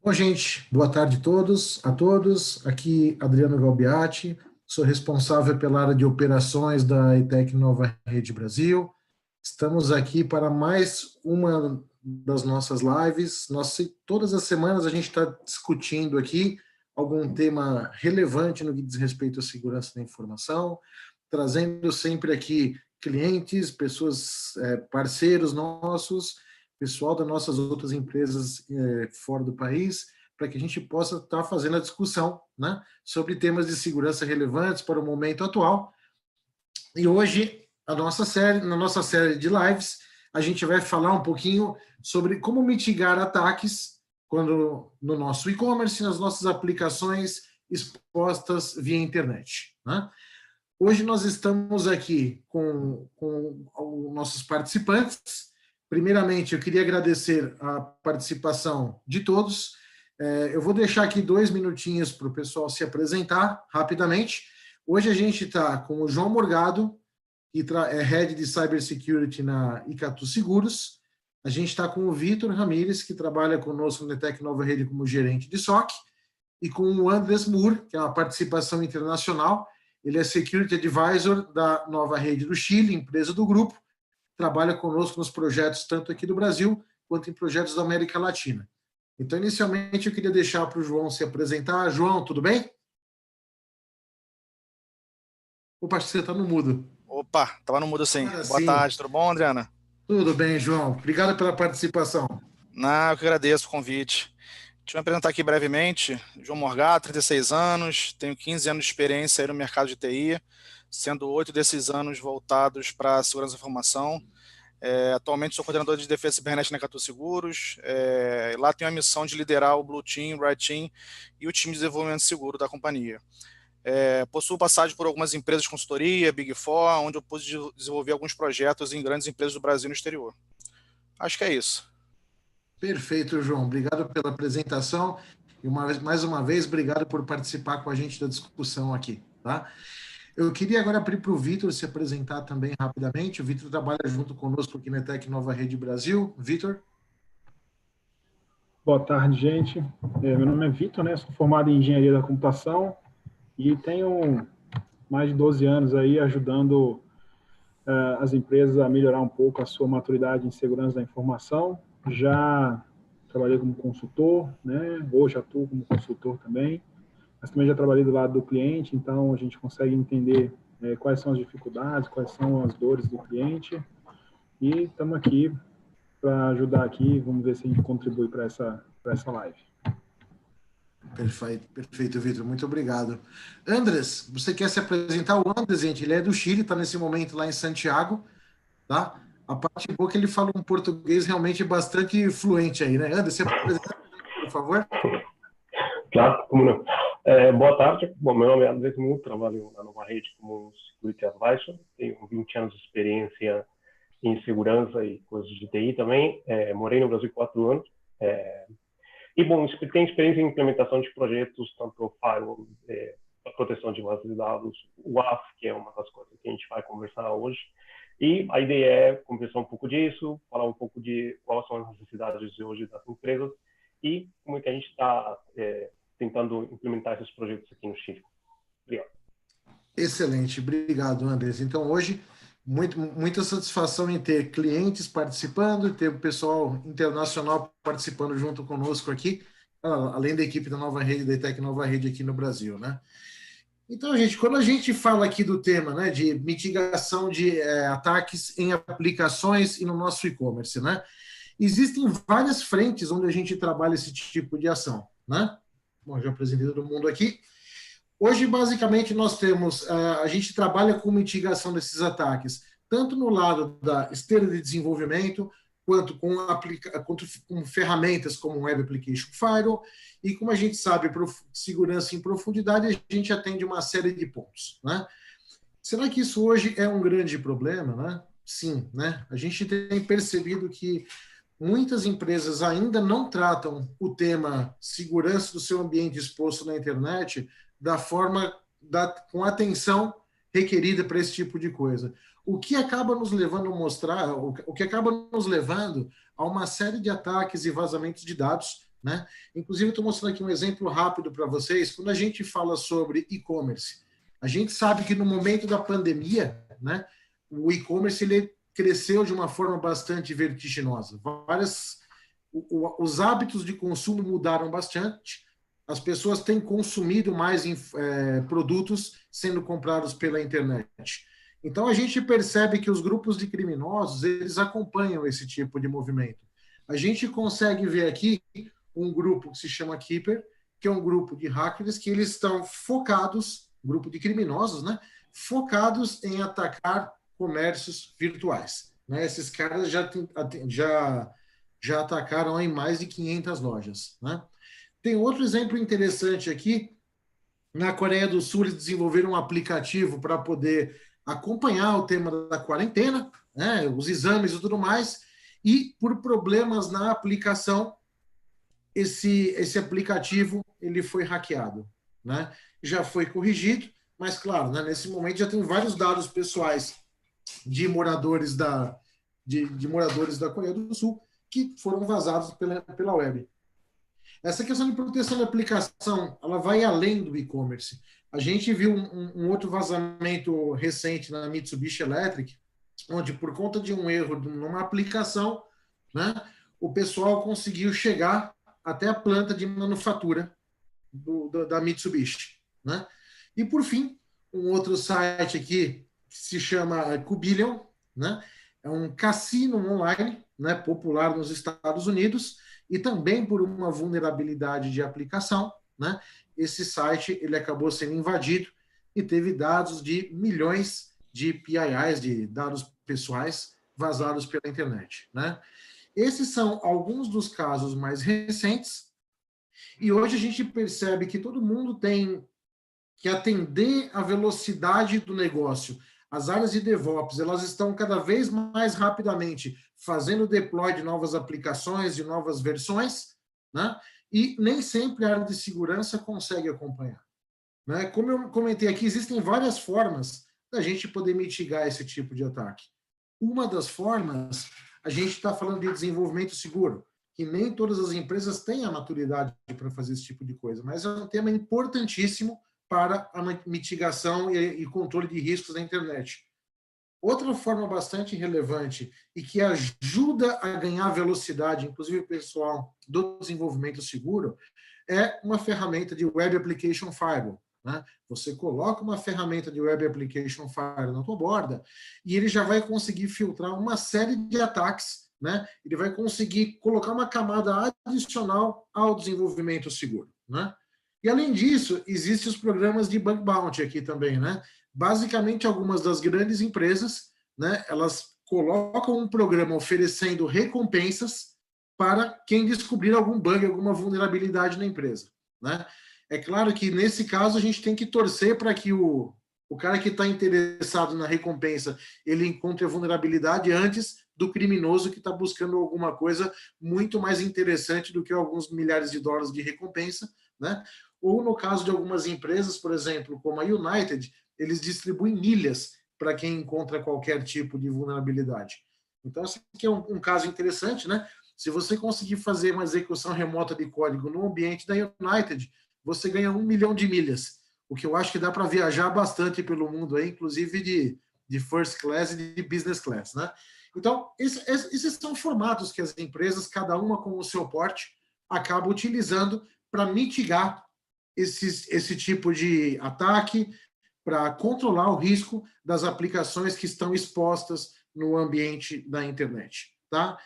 Bom, gente, boa tarde a todos. Aqui Adriano Galbiati, sou responsável pela área de operações da ETEC Nova Rede Brasil. Estamos aqui para mais uma das nossas lives. Todas as semanas a gente está discutindo aqui algum tema relevante no que diz respeito à segurança da informação, trazendo sempre aqui clientes, pessoas, parceiros nossos, pessoal das nossas outras empresas fora do país, para que a gente possa estar fazendo a discussão, né, sobre temas de segurança relevantes para o momento atual. E hoje, na nossa série de lives, a gente vai falar um pouquinho sobre como mitigar ataques no nosso e-commerce, nas nossas aplicações expostas via internet, né? Hoje nós estamos aqui com os nossos participantes. Primeiramente, eu queria agradecer a participação de todos. Eu vou deixar aqui 2 minutinhos para o pessoal se apresentar rapidamente. Hoje a gente está com o João Morgado, que é Head de Cybersecurity na Icatu Seguros. A gente está com o Vitor Ramírez, que trabalha conosco na ETEC Nova Rede como gerente de SOC, e com o Andres Moore, que é uma participação internacional. Ele é Security Advisor da Nova Rede do Chile, empresa do grupo, trabalha conosco nos projetos tanto aqui do Brasil quanto em projetos da América Latina. Então, inicialmente, eu queria deixar para o João se apresentar. João, tudo bem? Opa, acho que você está no mudo. Opa, estava no mudo sim. Boa Sim. tarde, tudo bom, Adriana? Tudo bem, João. Obrigado pela participação. Não, eu que agradeço o convite. Deixa eu me apresentar aqui brevemente. João Morgado, 36 anos, tenho 15 anos de experiência aí no mercado de TI, sendo 8 desses anos voltados para a segurança da informação. Atualmente sou coordenador de defesa cibernética na Icatu Seguros. Lá tenho a missão de liderar o Blue Team, Red Team e o time de desenvolvimento seguro da companhia. Possuo passagem por algumas empresas de consultoria, Big Four, onde eu pude desenvolver alguns projetos em grandes empresas do Brasil e no exterior. Acho que é isso. Perfeito, João. Obrigado pela apresentação e mais uma vez, obrigado por participar com a gente da discussão aqui, tá? Eu queria agora abrir para o Vitor se apresentar também rapidamente. O Vitor trabalha junto conosco aqui na ETEC Nova Rede Brasil. Vitor? Boa tarde, gente. Meu nome é Vitor, né? Sou formado em Engenharia da Computação e tenho mais de 12 anos aí ajudando as empresas a melhorar um pouco a sua maturidade em segurança da informação. Já trabalhei como consultor, né? Hoje atuo como consultor também, mas também já trabalhei do lado do cliente, então a gente consegue entender quais são as dificuldades, quais são as dores do cliente, e estamos aqui para ajudar aqui. Vamos ver se a gente contribui para essa live. Perfeito, Vitor. Muito obrigado. Andres, você quer se apresentar? O Andres, gente, ele é do Chile, está nesse momento lá em Santiago, tá? A parte boa é que ele fala um português realmente bastante fluente aí, né? Andres, você apresenta, por favor? Claro, como não. Boa tarde. Bom, meu nome é Andres Moore, trabalho na Nova Rede como Security Advisor. Tenho 20 anos de experiência em segurança e coisas de TI também. Morei no Brasil 4 anos. E, bom, tenho experiência em implementação de projetos, tanto firewall, proteção de bases de dados, WAF, que é uma das coisas que a gente vai conversar hoje. E a ideia é conversar um pouco disso, falar um pouco de quais são as necessidades de hoje das empresas e como é que a gente está tentando implementar esses projetos aqui no Chile. Obrigado. Excelente, obrigado, Andres. Então, hoje, muita satisfação em ter clientes participando, ter o pessoal internacional participando junto conosco aqui, além da equipe da Nova Rede, da ETEC Nova Rede aqui no Brasil, né? Então, gente, quando a gente fala aqui do tema, né, de mitigação de ataques em aplicações e no nosso e-commerce, né, existem várias frentes onde a gente trabalha esse tipo de ação, né? Bom, já apresentei todo mundo aqui. Hoje, basicamente, nós temos, a gente trabalha com mitigação desses ataques, tanto no lado da esteira de desenvolvimento, quanto com ferramentas como o Web Application Firewall, e como a gente sabe, segurança em profundidade, a gente atende uma série de pontos, né? Será que isso hoje é um grande problema, né? Sim, né? A gente tem percebido que muitas empresas ainda não tratam o tema segurança do seu ambiente exposto na internet com a atenção requerida para esse tipo de coisa. O que acaba nos levando a mostrar, o que acaba nos levando a uma série de ataques e vazamentos de dados, né? Inclusive, estou mostrando aqui um exemplo rápido para vocês. Quando a gente fala sobre e-commerce, a gente sabe que no momento da pandemia, né, o e-commerce ele cresceu de uma forma bastante vertiginosa. Os hábitos de consumo mudaram bastante, as pessoas têm consumido mais produtos sendo comprados pela internet. Então, a gente percebe que os grupos de criminosos, eles acompanham esse tipo de movimento. A gente consegue ver aqui um grupo que se chama Keeper, que é um grupo de hackers que eles estão focados, grupo de criminosos, né, focados em atacar comércios virtuais. Né? Esses caras já atacaram em mais de 500 lojas. Né? Tem outro exemplo interessante aqui. Na Coreia do Sul, eles desenvolveram um aplicativo para poder acompanhar o tema da quarentena, né, os exames e tudo mais, e por problemas na aplicação, esse aplicativo ele foi hackeado. Né? Já foi corrigido, mas, claro, né, nesse momento já tem vários dados pessoais de moradores da Coreia do Sul que foram vazados pela web. Essa questão de proteção de aplicação, ela vai além do e-commerce. A gente viu um outro vazamento recente na Mitsubishi Electric, onde, por conta de um erro numa aplicação, né, o pessoal conseguiu chegar até a planta de manufatura da Mitsubishi. Né? E, por fim, um outro site aqui que se chama Cubillion, né? É um cassino online, né, popular nos Estados Unidos, e também por uma vulnerabilidade de aplicação, né, esse site ele acabou sendo invadido e teve dados de milhões de PIIs, de dados pessoais, vazados pela internet. Né? Esses são alguns dos casos mais recentes, e hoje a gente percebe que todo mundo tem que atender à velocidade do negócio. As áreas de DevOps, elas estão cada vez mais rapidamente fazendo deploy de novas aplicações, de novas versões, né? E nem sempre a área de segurança consegue acompanhar. Né? Como eu comentei aqui, existem várias formas da gente poder mitigar esse tipo de ataque. Uma das formas, a gente está falando de desenvolvimento seguro, que nem todas as empresas têm a maturidade para fazer esse tipo de coisa, mas é um tema importantíssimo para a mitigação e controle de riscos na internet. Outra forma bastante relevante e que ajuda a ganhar velocidade, inclusive o pessoal do desenvolvimento seguro, é uma ferramenta de Web Application Firewall. Né? Você coloca uma ferramenta de Web Application Firewall na tua borda e ele já vai conseguir filtrar uma série de ataques, né? Ele vai conseguir colocar uma camada adicional ao desenvolvimento seguro. Né? E, além disso, existem os programas de bug bounty aqui também, né? Basicamente, algumas das grandes empresas, né, elas colocam um programa oferecendo recompensas para quem descobrir algum bug, alguma vulnerabilidade na empresa. Né? É claro que, nesse caso, a gente tem que torcer para que o cara que está interessado na recompensa, ele encontre a vulnerabilidade antes do criminoso que está buscando alguma coisa muito mais interessante do que alguns milhares de dólares de recompensa, né? Ou no caso de algumas empresas, por exemplo, como a United, eles distribuem milhas para quem encontra qualquer tipo de vulnerabilidade. Então, esse aqui é um caso interessante, né? Se você conseguir fazer uma execução remota de código no ambiente da United, você ganha 1 milhão de milhas, o que eu acho que dá para viajar bastante pelo mundo, aí, inclusive de first class e de business class. Né? Então, esses são formatos que as empresas, cada uma com o seu porte, acabam utilizando para mitigar esse tipo de ataque, para controlar o risco das aplicações que estão expostas no ambiente da internet. Tá?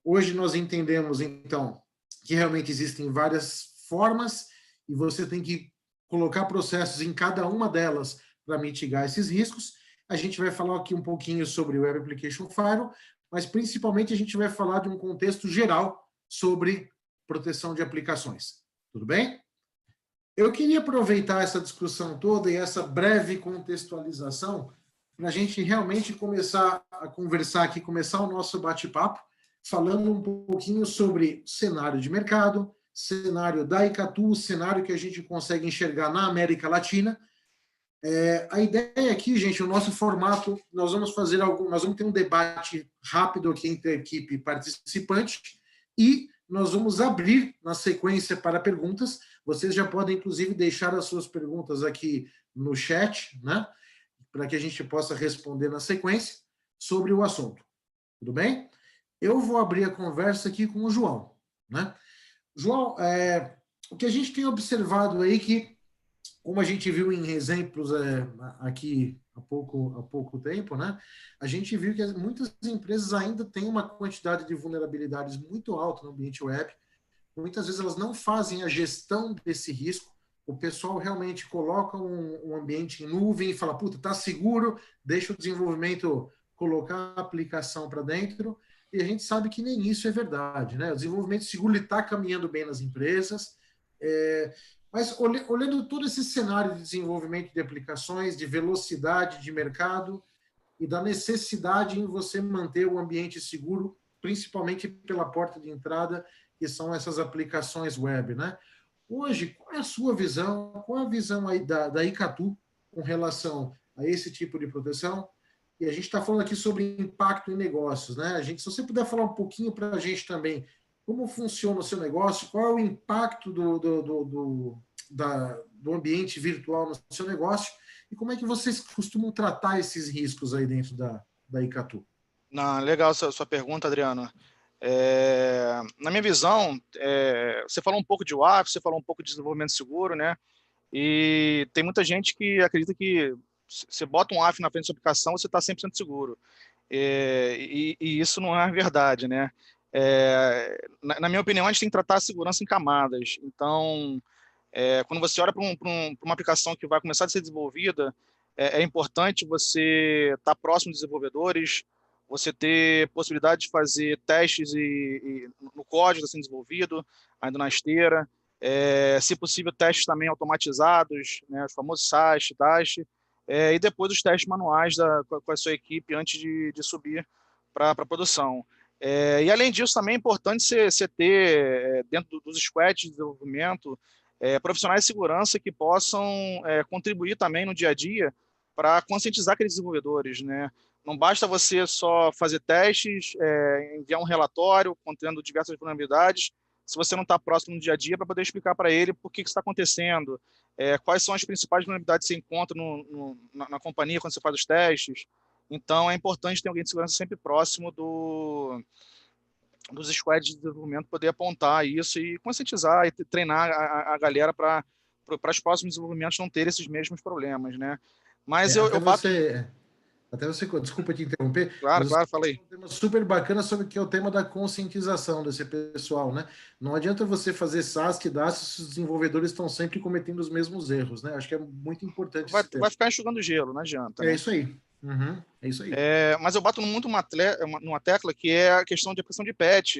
Hoje nós entendemos, então, que realmente existem várias formas e você tem que colocar processos em cada uma delas para mitigar esses riscos. A gente vai falar aqui um pouquinho sobre o Web Application Firewall, mas principalmente a gente vai falar de um contexto geral sobre proteção de aplicações. Tudo bem? Eu queria aproveitar essa discussão toda e essa breve contextualização para a gente realmente começar a conversar aqui, começar o nosso bate-papo, falando um pouquinho sobre cenário de mercado, cenário da Icatu, cenário que a gente consegue enxergar na América Latina. A ideia aqui, gente, o nosso formato, nós vamos ter um debate rápido aqui entre a equipe participante e nós vamos abrir na sequência para perguntas. Vocês já podem, inclusive, deixar as suas perguntas aqui no chat, né? Para que a gente possa responder na sequência sobre o assunto. Tudo bem? Eu vou abrir a conversa aqui com o João, né? João, o que a gente tem observado aí que, como a gente viu em exemplos aqui há pouco tempo, né? A gente viu que muitas empresas ainda têm uma quantidade de vulnerabilidades muito alta no ambiente web. Muitas vezes elas não fazem a gestão desse risco. O pessoal realmente coloca um ambiente em nuvem e fala, puta, tá seguro, deixa o desenvolvimento colocar a aplicação para dentro. E a gente sabe que nem isso é verdade, né? O desenvolvimento seguro está caminhando bem nas empresas, mas olhando todo esse cenário de desenvolvimento de aplicações, de velocidade de mercado e da necessidade em você manter o ambiente seguro, principalmente pela porta de entrada, que são essas aplicações web, né? Hoje, qual é a sua visão, qual é a visão aí da Icatu com relação a esse tipo de proteção? E a gente está falando aqui sobre impacto em negócios, né? Se você puder falar um pouquinho para a gente também, como funciona o seu negócio, qual é o impacto do ambiente virtual no seu negócio e como é que vocês costumam tratar esses riscos aí dentro da Icatu? Não, legal sua pergunta, Adriano. Na minha visão, você falou um pouco de WAF, você falou um pouco de desenvolvimento seguro, né? E tem muita gente que acredita que você bota um WAF na frente da sua aplicação, você está 100% seguro. E isso não é verdade, né? Na minha opinião, a gente tem que tratar a segurança em camadas. Então, quando você olha para uma aplicação que vai começar a ser desenvolvida, é importante você estar próximo dos desenvolvedores, você ter possibilidade de fazer testes no código que está sendo desenvolvido, ainda na esteira, se possível, testes também automatizados, né, os famosos SAST, DAST, e depois os testes manuais com a sua equipe antes de subir para a produção. E além disso, também é importante você ter, dentro dos squads de desenvolvimento, profissionais de segurança que possam contribuir também no dia a dia para conscientizar aqueles desenvolvedores, né? Não basta você só fazer testes, enviar um relatório contendo diversas vulnerabilidades, se você não está próximo no dia a dia para poder explicar para ele por que está acontecendo, quais são as principais vulnerabilidades que você encontra na companhia quando você faz os testes. Então, é importante ter alguém de segurança sempre próximo dos squads de desenvolvimento poder apontar isso e conscientizar e treinar a galera para os próximos desenvolvimentos não ter esses mesmos problemas, né? Mas eu bato... Até você, desculpa te interromper, claro, falei. Um tema super bacana sobre que é o tema da conscientização desse pessoal, né? Não adianta você fazer SAST e DAST se os desenvolvedores estão sempre cometendo os mesmos erros, né? Acho que é muito importante. Vai ficar enxugando gelo, não adianta. Né? Isso aí. Uhum, é isso aí. Mas eu bato muito numa tecla que é a questão de aplicação de patch.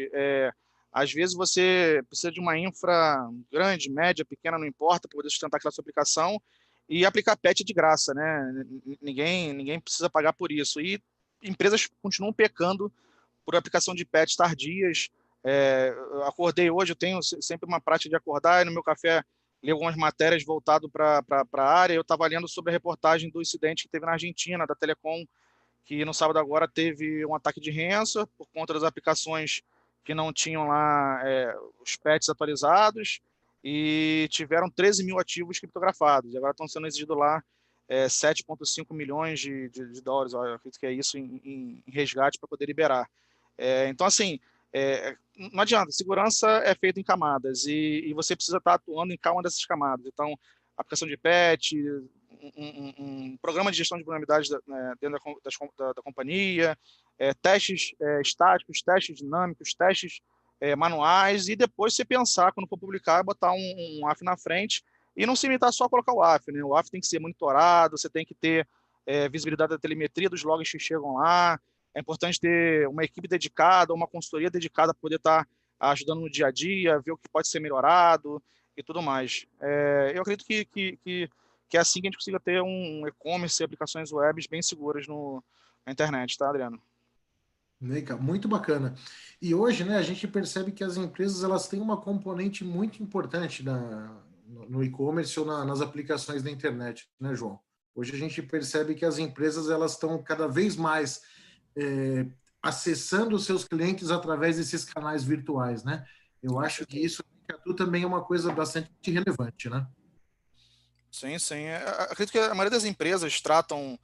Às vezes você precisa de uma infra grande, média, pequena, não importa, para poder sustentar aquela sua aplicação, e aplicar patch de graça, né? Ninguém precisa pagar por isso. E empresas continuam pecando por aplicação de patch tardias. Eu acordei hoje, eu tenho sempre uma prática de acordar, e no meu café li algumas matérias voltado para a área. Eu estava lendo sobre a reportagem do incidente que teve na Argentina, da Telecom, que no sábado agora teve um ataque de ransomware por conta das aplicações que não tinham lá os patches atualizados, e tiveram 13 mil ativos criptografados. E agora estão sendo exigidos lá 7,5 milhões de dólares, eu acredito que é isso, em resgate para poder liberar. Então, assim, não adianta, segurança é feita em camadas e você precisa estar atuando em cada uma dessas camadas. Então, aplicação de patch, um programa de gestão de vulnerabilidades dentro da companhia, testes estáticos, testes dinâmicos, testes manuais, e depois você pensar, quando for publicar, botar um WAF na frente e não se limitar só a colocar o WAF, né? O WAF tem que ser monitorado, você tem que ter visibilidade da telemetria dos logs que chegam lá. É importante ter uma equipe dedicada, uma consultoria dedicada para poder estar ajudando no dia a dia, ver o que pode ser melhorado e tudo mais. Eu acredito que é assim que a gente consiga ter um e-commerce e aplicações web bem seguras na internet, tá, Adriano? Muito bacana. E hoje, né, a gente percebe que as empresas elas têm uma componente muito importante no e-commerce ou nas aplicações da internet, né, João? Hoje a gente percebe que as empresas elas estão cada vez mais acessando os seus clientes através desses canais virtuais, né? Eu acho que isso também é uma coisa bastante relevante, né? Sim, sim. Acredito que a maioria das empresas tratam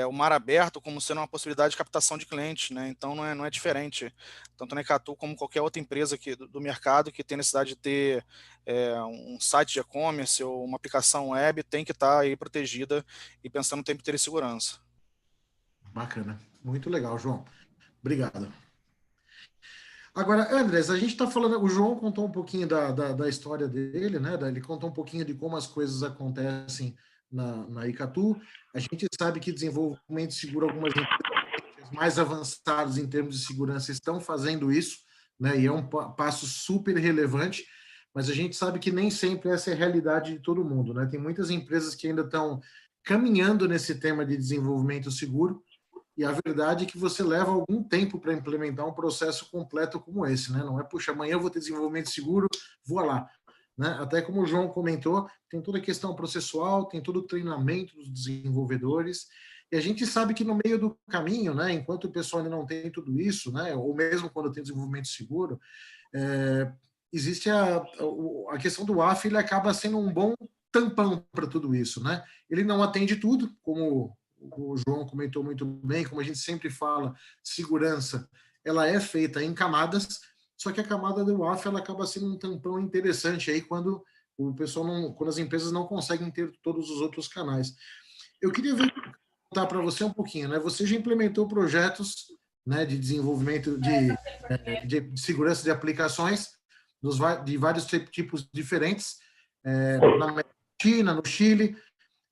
o mar aberto como sendo uma possibilidade de captação de clientes, né? Então não é diferente, tanto na Icatu como qualquer outra empresa do mercado que tem necessidade de ter um site de e-commerce ou uma aplicação web, tem que estar aí protegida e pensando no tempo inteiro em segurança. Bacana. Muito legal, João. Obrigado. Agora, Andrés, a gente está falando, o João contou um pouquinho da história dele, né? Ele contou um pouquinho de como as coisas acontecem na Icatu. A gente sabe que desenvolvimento seguro, algumas empresas mais avançadas em termos de segurança estão fazendo isso, né? E é um passo super relevante, mas a gente sabe que nem sempre essa é a realidade de todo mundo, né? Tem muitas empresas que ainda estão caminhando nesse tema de desenvolvimento seguro, e a verdade é que você leva algum tempo para implementar um processo completo como esse, né? Não é, puxa, amanhã eu vou ter desenvolvimento seguro, vou lá. Né? Até como o João comentou, tem toda a questão processual, tem todo o treinamento dos desenvolvedores, e a gente sabe que no meio do caminho, né, enquanto o pessoal ainda não tem tudo isso, né, ou mesmo quando tem desenvolvimento seguro, existe a questão do AF, ele acaba sendo um bom tampão para tudo isso. Né? Ele não atende tudo, como o João comentou muito bem, como a gente sempre fala, segurança, ela é feita em camadas, só que a camada do AF ela acaba sendo um tampão interessante aí quando o pessoal quando as empresas não conseguem ter todos os outros canais. Eu queria contar para você um pouquinho, né? Você já implementou projetos, né, de desenvolvimento de segurança de aplicações de vários tipos diferentes, na Argentina, no Chile.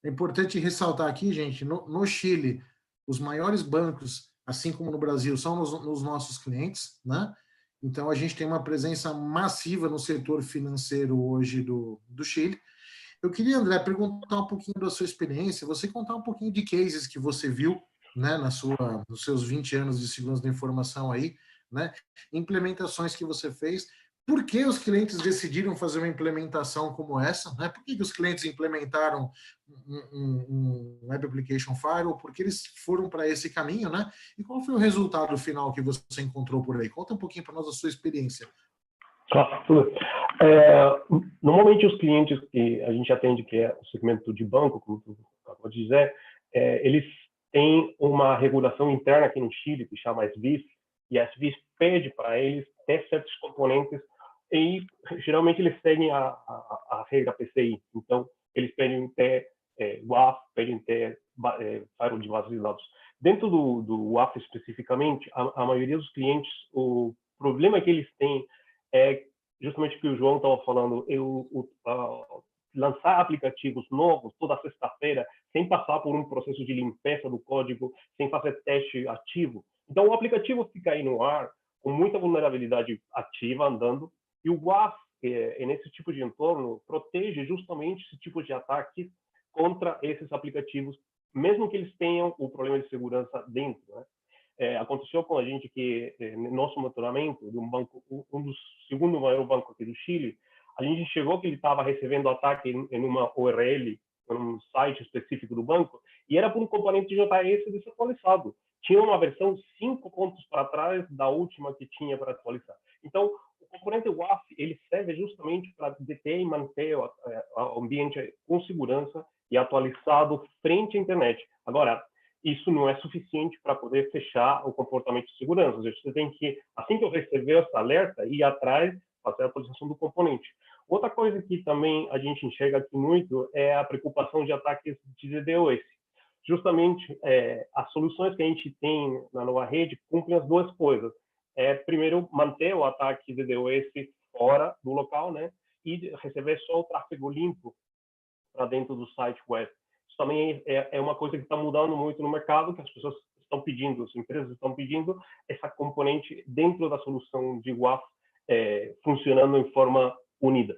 É importante ressaltar aqui, gente, no Chile, os maiores bancos, assim como no Brasil, são nos nossos clientes, né? Então, a gente tem uma presença massiva no setor financeiro hoje do Chile. Eu queria, André, perguntar um pouquinho da sua experiência, você contar um pouquinho de cases que você viu, né, nos seus 20 anos de segurança da informação aí, né? Implementações que você fez. Por que os clientes decidiram fazer uma implementação como essa? Né? Por que os clientes implementaram um Web Application Firewall? Por que eles foram para esse caminho? Né? E qual foi o resultado final que você encontrou por aí? Conta um pouquinho para nós a sua experiência. Claro. Normalmente os clientes que a gente atende, que é o segmento de banco, como tu acabou de dizer, eles têm uma regulação interna aqui no Chile que chama SVIS, e a SVIS pede para eles ter certos componentes e geralmente eles seguem a regra PCI. Então, eles pedem ter WAF, pedem ter firewall de bases de dados. Dentro do WAF especificamente, a maioria dos clientes, o problema que eles têm é justamente o que o João estava falando, lançar aplicativos novos toda sexta-feira, sem passar por um processo de limpeza do código, sem fazer teste ativo. Então, o aplicativo fica aí no ar, com muita vulnerabilidade ativa andando, e o WAF, nesse tipo de entorno, protege justamente esse tipo de ataque contra esses aplicativos, mesmo que eles tenham o problema de segurança dentro, né? Aconteceu com a gente que, nosso monitoramento de um banco, um dos segundo maior banco aqui do Chile, a gente chegou que ele estava recebendo ataque em uma URL, em um site específico do banco, e era por um componente de JS desatualizado. Tinha uma versão 5 pontos para trás da última que tinha para atualizar. Então, o componente WAF, ele serve justamente para deter e manter o ambiente com segurança e atualizado frente à internet. Agora, isso não é suficiente para poder fechar o comportamento de segurança. Ou seja, você tem que, assim que eu receber essa alerta, ir atrás, fazer a atualização do componente. Outra coisa que também a gente enxerga aqui muito é a preocupação de ataques de DDoS. Justamente, as soluções que a gente tem na nova rede cumprem as duas coisas. Primeiro, manter o ataque de DDoS fora do local, né? E receber só o tráfego limpo para dentro do site web. Isso também é uma coisa que está mudando muito no mercado, que as pessoas estão pedindo, as empresas estão pedindo essa componente dentro da solução de WAF funcionando em forma unida.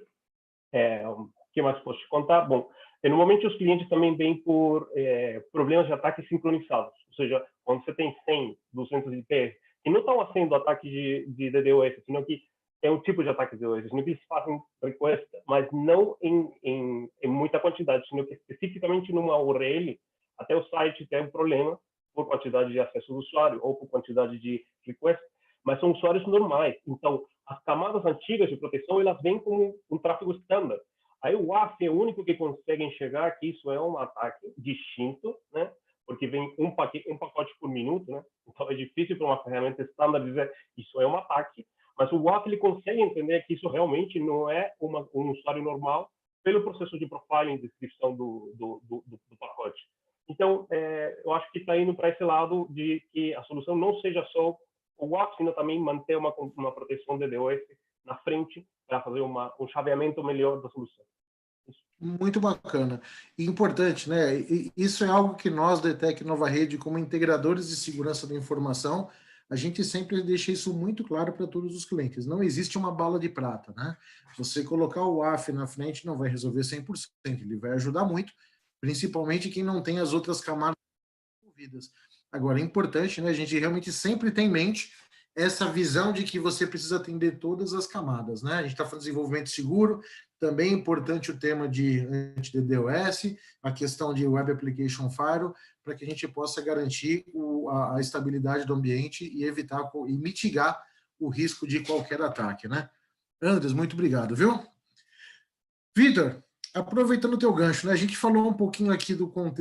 O que mais posso te contar? Bom, normalmente os clientes também vêm por problemas de ataque sincronizados, ou seja, quando você tem 100, 200 IPs, que não estão sendo ataques de DDoS, senão que é um tipo de ataque de DDoS, senão que eles fazem request, mas não em muita quantidade, senão que especificamente numa URL, até o site tem um problema por quantidade de acesso do usuário ou por quantidade de request, mas são usuários normais. Então, as camadas antigas de proteção, elas vêm como um tráfego estándar. Aí o WAF é o único que consegue enxergar que isso é um ataque distinto, né? Porque vem um pacote por minuto, né? Então é difícil para uma ferramenta estándar dizer isso é um ataque. Mas o WAF ele consegue entender que isso realmente não é um usuário normal pelo processo de profiling e descrição do pacote. Então, eu acho que está indo para esse lado de que a solução não seja só o WAF, sino também manter uma proteção de DDoS na frente para fazer um chaveamento melhor da solução. Muito bacana. E importante, né? Isso é algo que nós, da ETEC Nova Rede, como integradores de segurança da informação, a gente sempre deixa isso muito claro para todos os clientes. Não existe uma bala de prata, né? Você colocar o WAF na frente não vai resolver 100%, ele vai ajudar muito, principalmente quem não tem as outras camadas envolvidas. Agora, é importante, né? A gente realmente sempre tem em mente essa visão de que você precisa atender todas as camadas, né? A gente está falando de desenvolvimento seguro, também é importante o tema de anti-DDoS, a questão de Web Application Firewall, para que a gente possa garantir a estabilidade do ambiente e evitar e mitigar o risco de qualquer ataque, né? Andres, muito obrigado, viu? Vitor, aproveitando o teu gancho, né? A gente falou um pouquinho aqui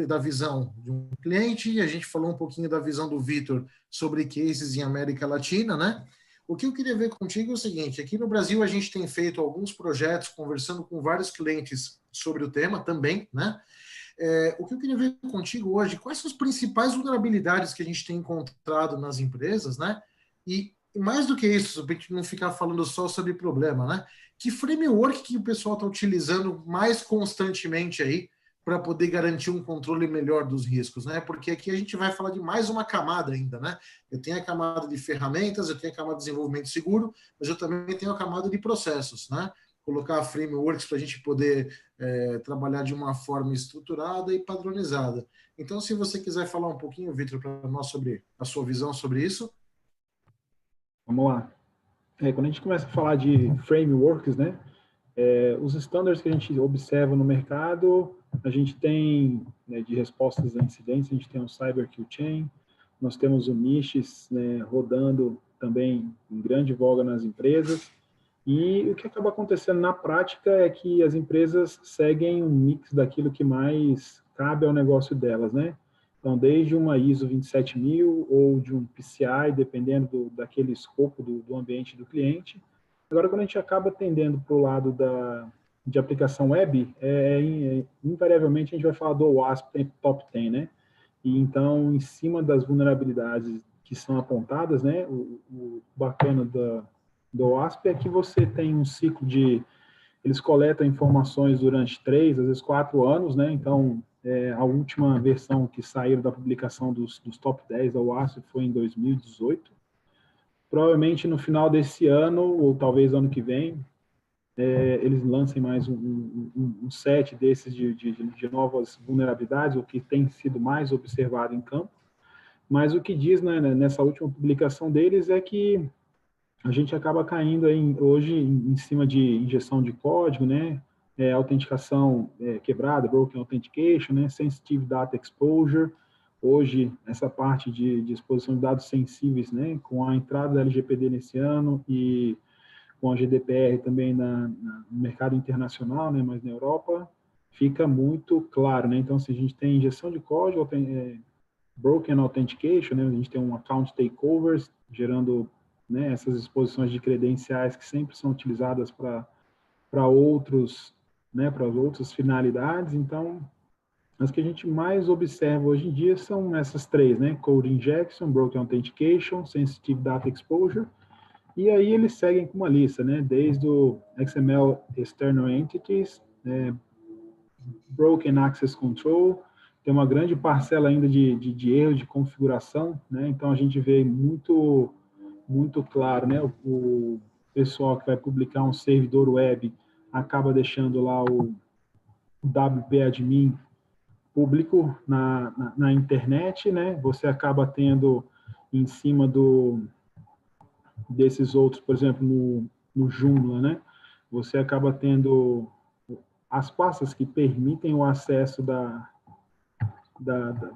da visão de um cliente, a gente falou um pouquinho da visão do Vitor sobre cases em América Latina, né? O que eu queria ver contigo é o seguinte, aqui no Brasil a gente tem feito alguns projetos, conversando com vários clientes sobre o tema também, né? O que eu queria ver contigo hoje, quais são as principais vulnerabilidades que a gente tem encontrado nas empresas, né? E mais do que isso, para a gente não ficar falando só sobre problema, né? Que framework que o pessoal está utilizando mais constantemente aí para poder garantir um controle melhor dos riscos, né? Porque aqui a gente vai falar de mais uma camada ainda, né? Eu tenho a camada de ferramentas, eu tenho a camada de desenvolvimento seguro, mas eu também tenho a camada de processos, né? Colocar frameworks para a gente poder trabalhar de uma forma estruturada e padronizada. Então, se você quiser falar um pouquinho, Vitor, para nós sobre a sua visão sobre isso. Vamos lá. Quando a gente começa a falar de frameworks, né? Os standards que a gente observa no mercado, a gente tem, né, de respostas a incidentes, a gente tem o Cyber Kill Chain, nós temos o Niches, né, rodando também em grande voga nas empresas, e o que acaba acontecendo na prática é que as empresas seguem um mix daquilo que mais cabe ao negócio delas, né? Então, desde uma ISO 27000 ou de um PCI, dependendo daquele escopo do ambiente do cliente. Agora, quando a gente acaba tendendo para o lado de aplicação web, invariavelmente a gente vai falar do OWASP Top 10, né? E então, em cima das vulnerabilidades que são apontadas, né, o bacana do OWASP é que você tem um ciclo eles coletam informações durante 3, às vezes 4 anos, né? Então, a última versão que saíram da publicação dos top 10 da OWASP foi em 2018. Provavelmente no final desse ano, ou talvez ano que vem, eles lancem mais um set desses de novas vulnerabilidades, o que tem sido mais observado em campo. Mas o que diz, né, nessa última publicação deles é que a gente acaba caindo aí, hoje em cima de injeção de código, né, autenticação quebrada, broken authentication, né, sensitive data exposure. Hoje, essa parte de exposição de dados sensíveis, né, com a entrada da LGPD nesse ano e com a GDPR também no mercado internacional, né, mas na Europa, fica muito claro, né? Então, se a gente tem injeção de código, broken authentication, né, a gente tem um account takeovers, gerando, né, essas exposições de credenciais que sempre são utilizadas para outros, né, para outras finalidades. Então, as que a gente mais observa hoje em dia são essas três, né? Code Injection, Broken Authentication, Sensitive Data Exposure. E aí eles seguem com uma lista, né? Desde o XML External Entities, Broken Access Control, tem uma grande parcela ainda de erros de configuração, né? Então a gente vê muito claro, né? O pessoal que vai publicar um servidor web acaba deixando lá o WP admin público na internet, né? Você acaba tendo em cima desses outros, por exemplo, no Joomla, né? Você acaba tendo as pastas que permitem o acesso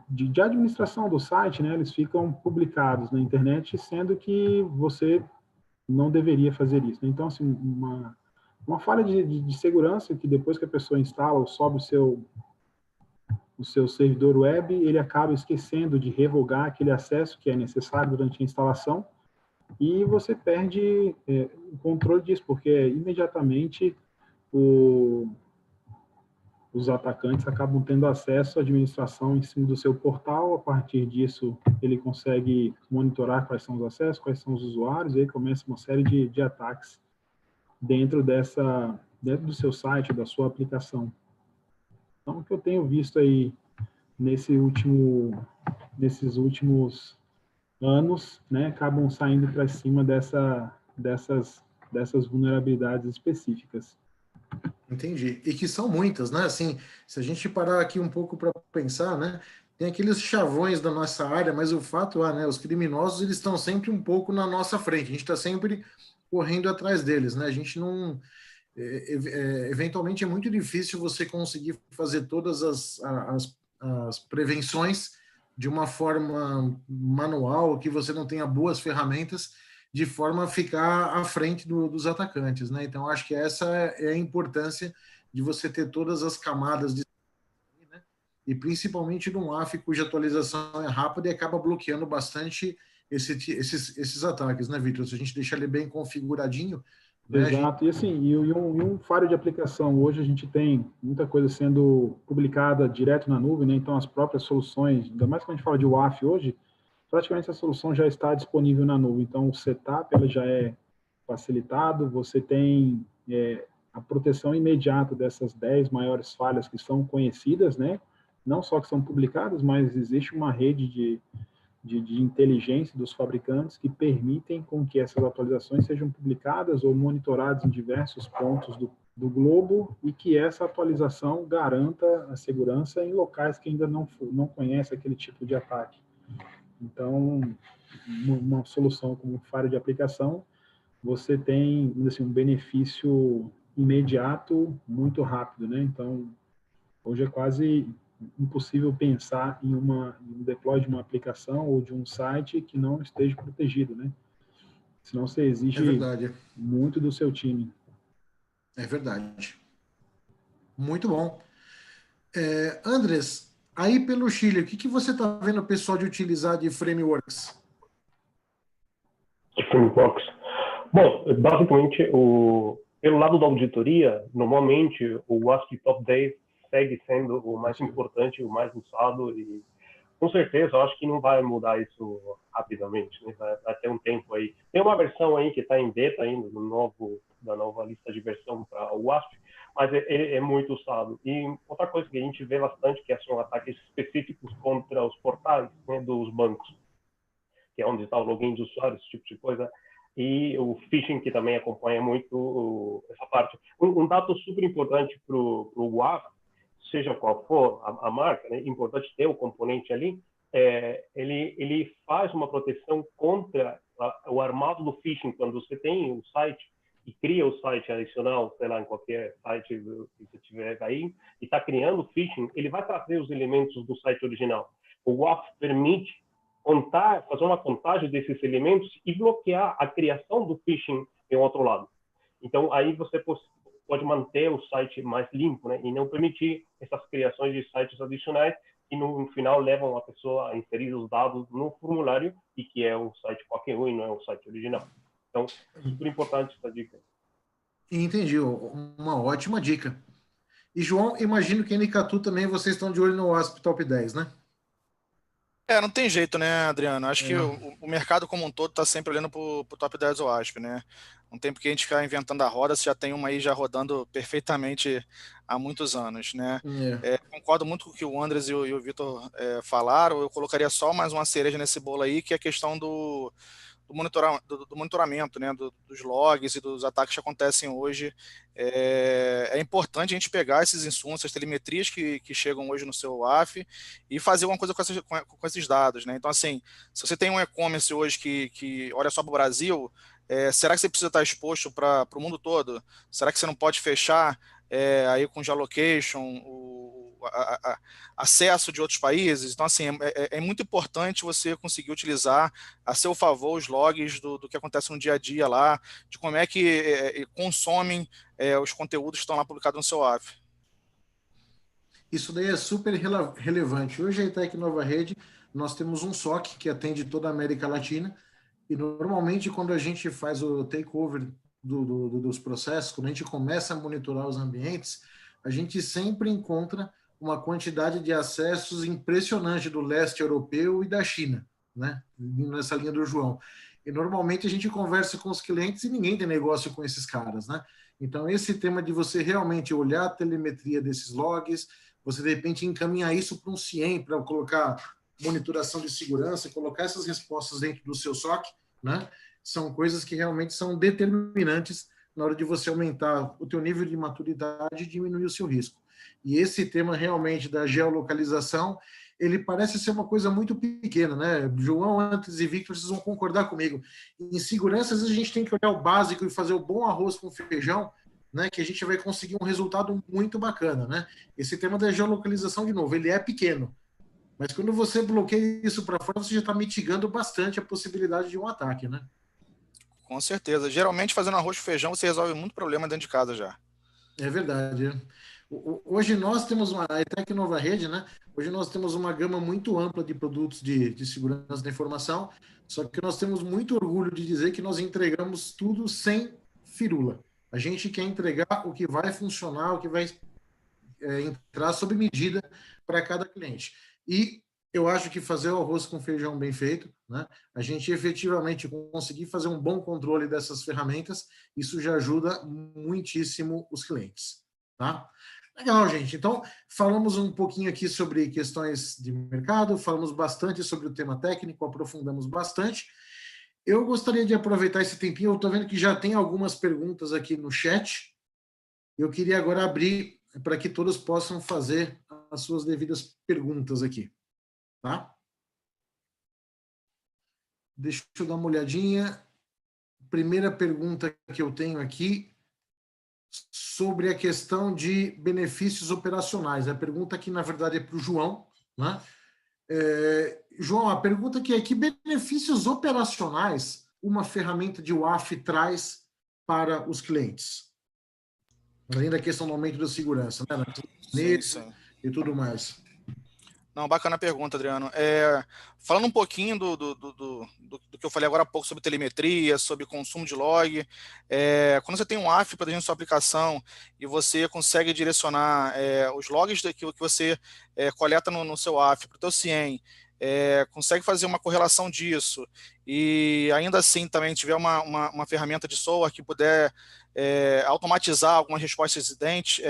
de administração do site, né, eles ficam publicados na internet, sendo que você não deveria fazer isso. Então, assim, uma falha de segurança que depois que a pessoa instala ou sobe o seu servidor web, ele acaba esquecendo de revogar aquele acesso que é necessário durante a instalação e você perde o controle disso, porque imediatamente os atacantes acabam tendo acesso à administração em cima do seu portal. A partir disso, ele consegue monitorar quais são os acessos, quais são os usuários, e aí começa uma série de ataques dentro do seu site, da sua aplicação. Então, o que eu tenho visto aí nesses últimos anos, né, acabam saindo para cima dessas vulnerabilidades específicas. Entendi. E que são muitas, né? Assim, se a gente parar aqui um pouco para pensar, né? Tem aqueles chavões da nossa área, mas o fato é, né? Os criminosos, eles estão sempre um pouco na nossa frente. A gente está sempre correndo atrás deles, né? A gente não... eventualmente é muito difícil você conseguir fazer todas as prevenções de uma forma manual, que você não tenha boas ferramentas, de forma a ficar à frente dos atacantes, né? Então, acho que essa é a importância de você ter todas as camadas de, né? E principalmente num AF cuja atualização é rápida e acaba bloqueando bastante esses ataques, né, Vitor? Se a gente deixar ele bem configuradinho, né, Exato, e assim, e um faro de aplicação, hoje a gente tem muita coisa sendo publicada direto na nuvem, né? Então as próprias soluções, ainda mais quando a gente fala de WAF hoje, praticamente a solução já está disponível na nuvem, então o setup ela já é facilitado, você tem a proteção imediata dessas 10 maiores falhas que são conhecidas, né? Não só que são publicadas, mas existe uma rede de inteligência dos fabricantes que permitem com que essas atualizações sejam publicadas ou monitoradas em diversos pontos do globo e que essa atualização garanta a segurança em locais que ainda não conhecem aquele tipo de ataque. Então, uma solução como Faro de aplicação, você tem assim, um benefício imediato, muito rápido, né? Então, hoje é quase impossível pensar em um deploy de uma aplicação ou de um site que não esteja protegido, né? Senão você exige muito do seu time. É verdade. Muito bom. Andres, aí pelo Chile, o que você está vendo o pessoal de utilizar de frameworks? De frameworks? Bom, basicamente, pelo lado da auditoria, normalmente o WASP Top 10 segue sendo o mais importante, o mais usado, e com certeza eu acho que não vai mudar isso rapidamente, né? Vai ter um tempo aí. Tem uma versão aí que está em beta ainda, da nova lista de versão para o WASP, mas ele é muito usado. E outra coisa que a gente vê bastante, que são ataques específicos contra os portais, né, dos bancos, que é onde está o login de usuário, esse tipo de coisa, e o phishing, que também acompanha muito essa parte. Um dado super importante para o WAF, seja qual for a marca, né, importante ter o componente ali, ele faz uma proteção contra o armado do phishing. Quando você tem um site e cria o site adicional, sei lá, em qualquer site que você tiver aí, e está criando phishing, ele vai trazer os elementos do site original. O WAF permite fazer uma contagem desses elementos e bloquear a criação do phishing em outro lado. Então, aí você pode manter o site mais limpo, né? E não permitir essas criações de sites adicionais que no final levam a pessoa a inserir os dados no formulário e que é um site qualquer um e não é um site original. Então, é super importante essa dica. Entendi, uma ótima dica. E, João, imagino que em Nicatu também vocês estão de olho no WASP Top 10, né? Não tem jeito, né, Adriano? Acho que o mercado como um todo está sempre olhando para o Top 10 WASP, né? Não tem porque a gente ficar inventando a roda, se já tem uma aí já rodando perfeitamente há muitos anos, né? Concordo muito com o que o Andres e o Vitor falaram. Eu colocaria só mais uma cereja nesse bolo aí, que é a questão do monitoramento, né, dos logs e dos ataques que acontecem hoje. É importante a gente pegar esses insumos, essas telemetrias que chegam hoje no seu WAF e fazer alguma coisa com esses dados, né? Então, assim, se você tem um e-commerce hoje que olha só para o Brasil, será que você precisa estar exposto para o mundo todo? Será que você não pode fechar aí com geolocation acesso de outros países. Então, assim, é muito importante você conseguir utilizar a seu favor os logs do que acontece no dia a dia lá, de como é que consomem os conteúdos que estão lá publicados no seu AF. Isso daí é super relevante. Hoje, a ETEC Nova Rede, nós temos um SOC que atende toda a América Latina, e normalmente quando a gente faz o takeover dos processos, quando a gente começa a monitorar os ambientes, a gente sempre encontra uma quantidade de acessos impressionante do leste europeu e da China, né? Nessa linha do João. E normalmente a gente conversa com os clientes e ninguém tem negócio com esses caras, né? Então, esse tema de você realmente olhar a telemetria desses logs, você de repente encaminhar isso para um CIEM, para colocar monitoração de segurança, colocar essas respostas dentro do seu SOC, né? São coisas que realmente são determinantes na hora de você aumentar o teu nível de maturidade e diminuir o seu risco. E esse tema realmente da geolocalização, ele parece ser uma coisa muito pequena, né? João, antes e Victor, vocês vão concordar comigo. Em segurança, às vezes a gente tem que olhar o básico e fazer o bom arroz com feijão, né? Que a gente vai conseguir um resultado muito bacana, né? Esse tema da geolocalização, de novo, ele é pequeno, mas quando você bloqueia isso para fora, você já está mitigando bastante a possibilidade de um ataque, né? Com certeza. Geralmente, fazendo arroz e feijão, você resolve muito problema dentro de casa já. É verdade. Hoje nós temos a ETEC Nova Rede, né? Hoje nós temos uma gama muito ampla de produtos de segurança da informação, só que nós temos muito orgulho de dizer que nós entregamos tudo sem firula. A gente quer entregar o que vai funcionar, o que vai entrar sob medida para cada cliente. E eu acho que fazer o arroz com feijão bem feito, né? A gente efetivamente conseguir fazer um bom controle dessas ferramentas, isso já ajuda muitíssimo os clientes, tá? Legal, gente. Então, falamos um pouquinho aqui sobre questões de mercado, falamos bastante sobre o tema técnico, aprofundamos bastante. Eu gostaria de aproveitar esse tempinho, eu estou vendo que já tem algumas perguntas aqui no chat. Eu queria agora abrir para que todos possam fazer as suas devidas perguntas aqui. Tá? Deixa eu dar uma olhadinha. Primeira pergunta que eu tenho aqui sobre a questão de benefícios operacionais. A pergunta aqui, na verdade, é para o João, né? João, a pergunta aqui é: que benefícios operacionais uma ferramenta de WAF traz para os clientes? Além da questão do aumento da segurança, né? Sim. E tudo mais. Não, bacana a pergunta, Adriano. Falando um pouquinho do que eu falei agora há pouco sobre telemetria, sobre consumo de log, quando você tem um AF para dentro da sua aplicação e você consegue direcionar os logs que você coleta no seu AF para o teu CIEM, consegue fazer uma correlação disso e ainda assim também tiver uma ferramenta de software que puder automatizar algumas respostas incidentes,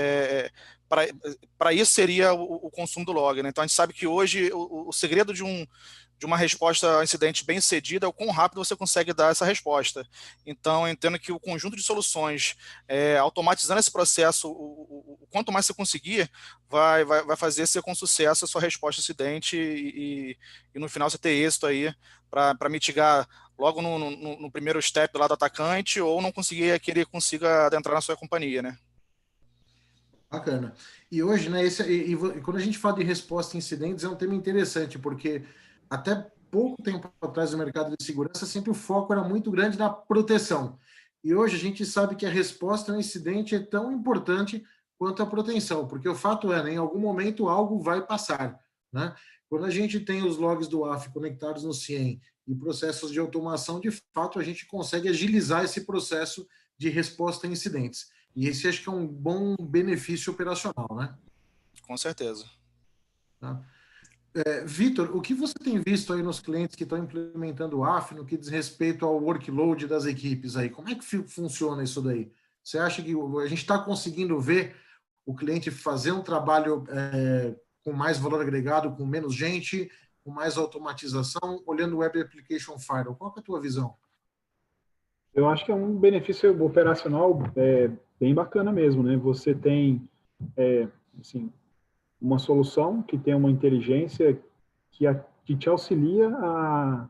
para isso seria o consumo do log, né? Então a gente sabe que hoje o segredo de uma resposta a incidente bem cedida é o quão rápido você consegue dar essa resposta. Então eu entendo que o conjunto de soluções automatizando esse processo, o quanto mais você conseguir, vai fazer ser com sucesso a sua resposta a incidente e no final você ter êxito aí para mitigar logo no primeiro step do lado do atacante ou não conseguir que ele consiga adentrar na sua companhia, né? Bacana. E hoje, né, quando a gente fala de resposta a incidentes, é um tema interessante, porque até pouco tempo atrás no mercado de segurança, sempre o foco era muito grande na proteção. E hoje a gente sabe que a resposta a um incidente é tão importante quanto a proteção, porque o fato é, né, em algum momento algo vai passar, né? Quando a gente tem os logs do AF conectados no CIEM e processos de automação, de fato a gente consegue agilizar esse processo de resposta a incidentes. E esse acho que é um bom benefício operacional, né? Com certeza. Tá? Vitor, o que você tem visto aí nos clientes que estão implementando o AF no que diz respeito ao workload das equipes aí? Como é que funciona isso daí? Você acha que a gente está conseguindo ver o cliente fazer um trabalho com mais valor agregado, com menos gente, com mais automatização, olhando o Web Application Firewall? Qual é a tua visão? Eu acho que é um benefício operacional bem bacana mesmo, né? Você tem, assim, uma solução que tem uma inteligência que te auxilia a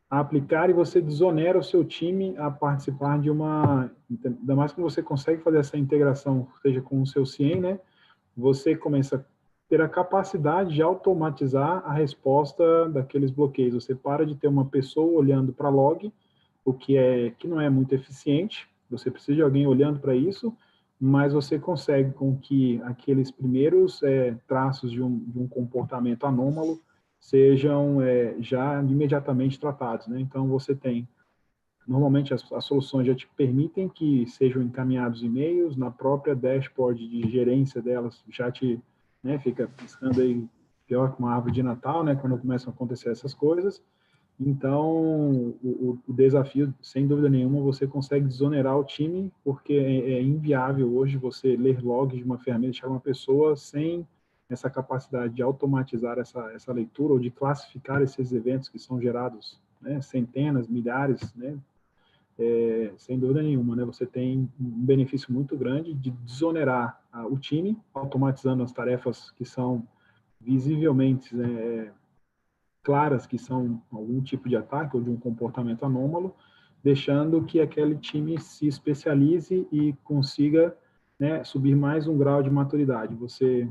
aplicar e você desonera o seu time a participar de ainda mais que você consegue fazer essa integração, seja com o seu CIEM, né? Você começa ter a capacidade de automatizar a resposta daqueles bloqueios. Você para de ter uma pessoa olhando para log, o que não é muito eficiente, você precisa de alguém olhando para isso, mas você consegue com que aqueles primeiros traços de um comportamento anômalo sejam já imediatamente tratados, né? Então, você tem, normalmente as soluções já te permitem que sejam encaminhados e-mails, na própria dashboard de gerência delas já te, né, fica piscando aí, pior que uma árvore de Natal, né, quando começam a acontecer essas coisas. Então, o desafio, sem dúvida nenhuma, você consegue desonerar o time, porque é inviável hoje você ler logs de uma ferramenta, deixar uma pessoa sem essa capacidade de automatizar essa leitura ou de classificar esses eventos que são gerados, né, centenas, milhares, né, sem dúvida nenhuma, né, você tem um benefício muito grande de desonerar o time, automatizando as tarefas que são visivelmente claras que são algum tipo de ataque ou de um comportamento anômalo, deixando que aquele time se especialize e consiga, né, subir mais um grau de maturidade. Você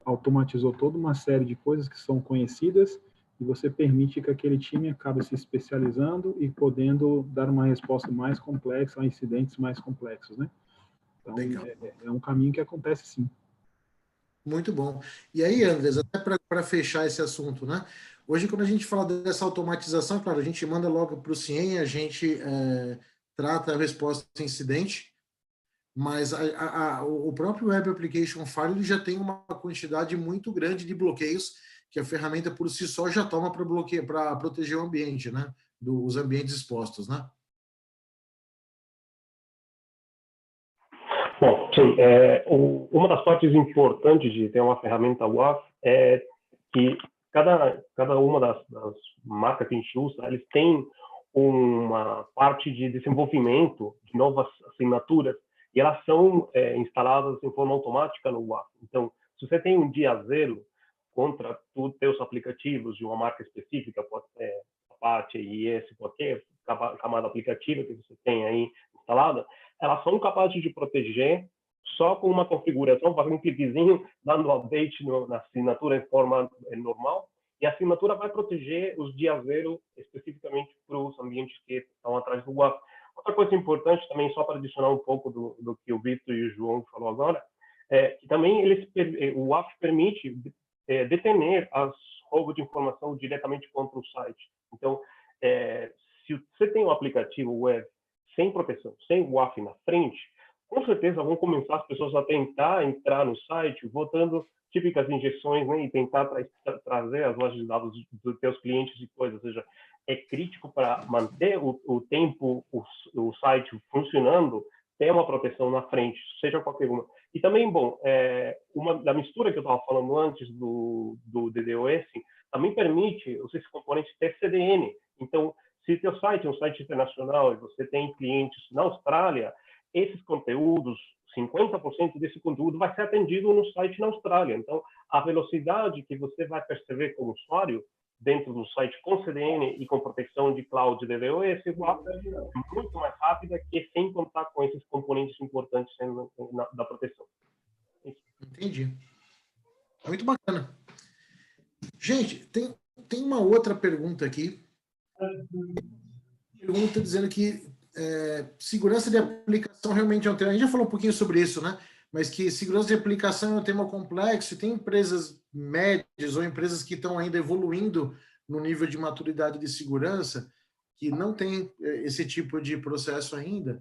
automatizou toda uma série de coisas que são conhecidas e você permite que aquele time acabe se especializando e podendo dar uma resposta mais complexa a incidentes mais complexos, né? Então, é um caminho que acontece sim. Muito bom. E aí, Andres, até para fechar esse assunto, né? Hoje, quando a gente fala dessa automatização, claro, a gente manda logo para o CIEM, a gente trata a resposta a incidente, mas o próprio Web Application Firewall já tem uma quantidade muito grande de bloqueios que a ferramenta por si só já toma para proteger o ambiente, né? Dos ambientes expostos, né? Bom, sim, uma das partes importantes de ter uma ferramenta WAF é que cada uma das marcas que a gente usa, eles têm uma parte de desenvolvimento de novas assinaturas e elas são instaladas em forma automática no WAF. Então, se você tem um dia zero contra os seus aplicativos de uma marca específica, pode ser Apache, IIS, qualquer camada aplicativa que você tem aí instalada, elas são capazes de proteger só com uma configuração, fazendo um cliquezinho, dando update na assinatura em forma normal, e a assinatura vai proteger os dias zero especificamente para os ambientes que estão atrás do WAF. Outra coisa importante também, só para adicionar um pouco do que o Vitor e o João falou agora, que também o WAF permite detener as roubos de informação diretamente contra o site. Então, se você tem um aplicativo web sem proteção, sem o WAF na frente, com certeza vão começar as pessoas a tentar entrar no site, botando típicas injeções, né, e tentar trazer as lojas de dados dos seus clientes e coisas. Ou seja, é crítico para manter o tempo, o site funcionando, ter uma proteção na frente, seja qualquer uma. E também, bom, uma da mistura que eu estava falando antes do DDoS, também permite esses componentes ter CDN. Então, se teu site é um site internacional e você tem clientes na Austrália, esses conteúdos, 50% desse conteúdo vai ser atendido no site na Austrália. Então, a velocidade que você vai perceber como usuário dentro do site com CDN e com proteção de cloud DDoS é muito mais rápida que sem contar com esses componentes importantes da proteção. Entendi. Muito bacana. Gente, tem uma outra pergunta aqui. Pergunta dizendo que segurança de aplicação realmente é um tema. A gente já falou um pouquinho sobre isso, né? Mas que segurança de aplicação é um tema complexo e tem empresas médias ou empresas que estão ainda evoluindo no nível de maturidade de segurança que não tem esse tipo de processo ainda.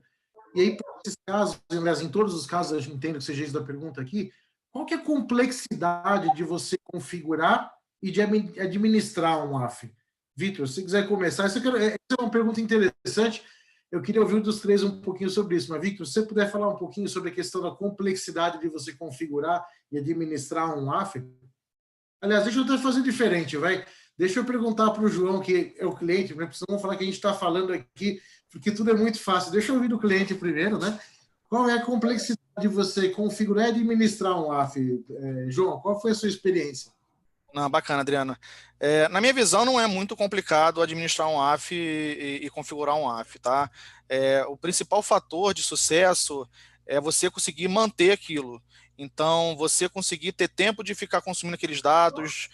E aí, para esses casos, aliás, em todos os casos, eu entendo que seja isso da pergunta aqui, qual que é a complexidade de você configurar e de administrar um WAF? Vitor, se quiser começar, essa é uma pergunta interessante. Eu queria ouvir dos três um pouquinho sobre isso. Mas, Vitor, se você puder falar um pouquinho sobre a questão da complexidade de você configurar e administrar um WAF. Aliás, deixa eu até fazer diferente, vai. Deixa eu perguntar para o João, que é o cliente, porque precisamos falar que a gente está falando aqui, porque tudo é muito fácil. Deixa eu ouvir do cliente primeiro, né? Qual é a complexidade de você configurar e administrar um WAF? João, qual foi a sua experiência? Não, bacana, Adriana. Na minha visão, não é muito complicado administrar um WAF e configurar um WAF, tá? O principal fator de sucesso é você conseguir manter aquilo. Então, você conseguir ter tempo de ficar consumindo aqueles dados,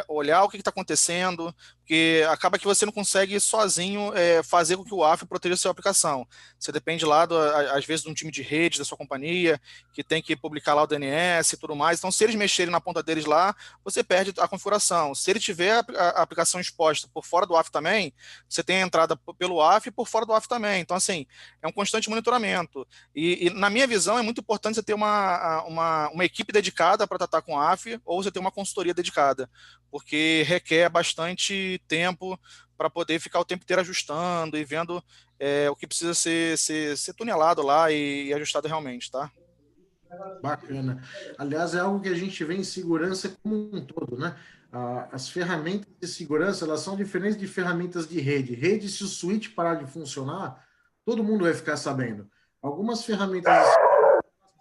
olhar o que está acontecendo, porque acaba que você não consegue sozinho fazer com que o AF proteja a sua aplicação. Você depende lá, às vezes, de um time de rede da sua companhia, que tem que publicar lá o DNS e tudo mais. Então, se eles mexerem na ponta deles lá, você perde a configuração. Se ele tiver a aplicação exposta por fora do AF também, você tem a entrada pelo AF e por fora do AF também. Então, assim, é um constante monitoramento. E na minha visão, é muito importante você ter uma equipe dedicada para tratar com AF, ou você ter uma consultoria dedicada, porque requer bastante tempo para poder ficar o tempo inteiro ajustando e vendo o que precisa ser tunelado lá e ajustado realmente, tá? Bacana. Aliás, é algo que a gente vê em segurança como um todo, né? As ferramentas de segurança, elas são diferentes de ferramentas de rede. Rede, se o switch parar de funcionar, todo mundo vai ficar sabendo. Algumas ferramentas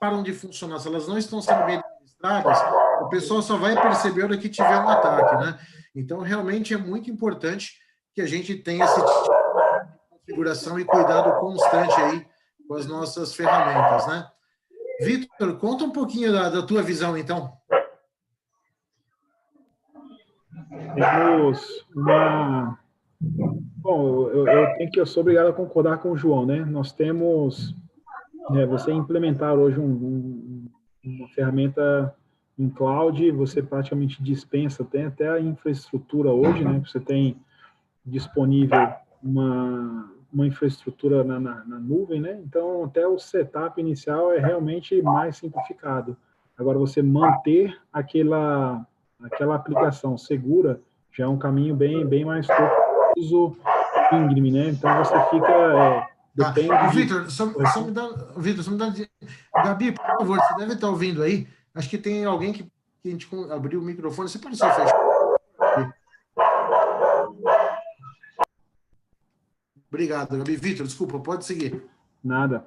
param de funcionar, se elas não estão sendo bem administradas, o pessoal só vai perceber a hora que tiver um ataque, né? Então, realmente é muito importante que a gente tenha esse tipo de configuração e cuidado constante aí com as nossas ferramentas, né? Vitor, conta um pouquinho da tua visão, então. Temos uma... Bom, eu sou obrigado a concordar com o João, né? Nós temos... você implementar hoje uma ferramenta em cloud, você praticamente dispensa, tem até a infraestrutura hoje, né? Você tem disponível uma infraestrutura na nuvem, né? Então, até o setup inicial é realmente mais simplificado. Agora, você manter aquela aplicação segura já é um caminho bem mais tortuoso, íngreme, né? Então, você fica... depende Vitor, só me dá... Vitor, só me dá... Gabi, por favor, você deve estar ouvindo aí. Acho que tem alguém que a gente abriu o microfone. Você pode só fechar? Obrigado, Gabi. Vitor, desculpa, pode seguir. Nada.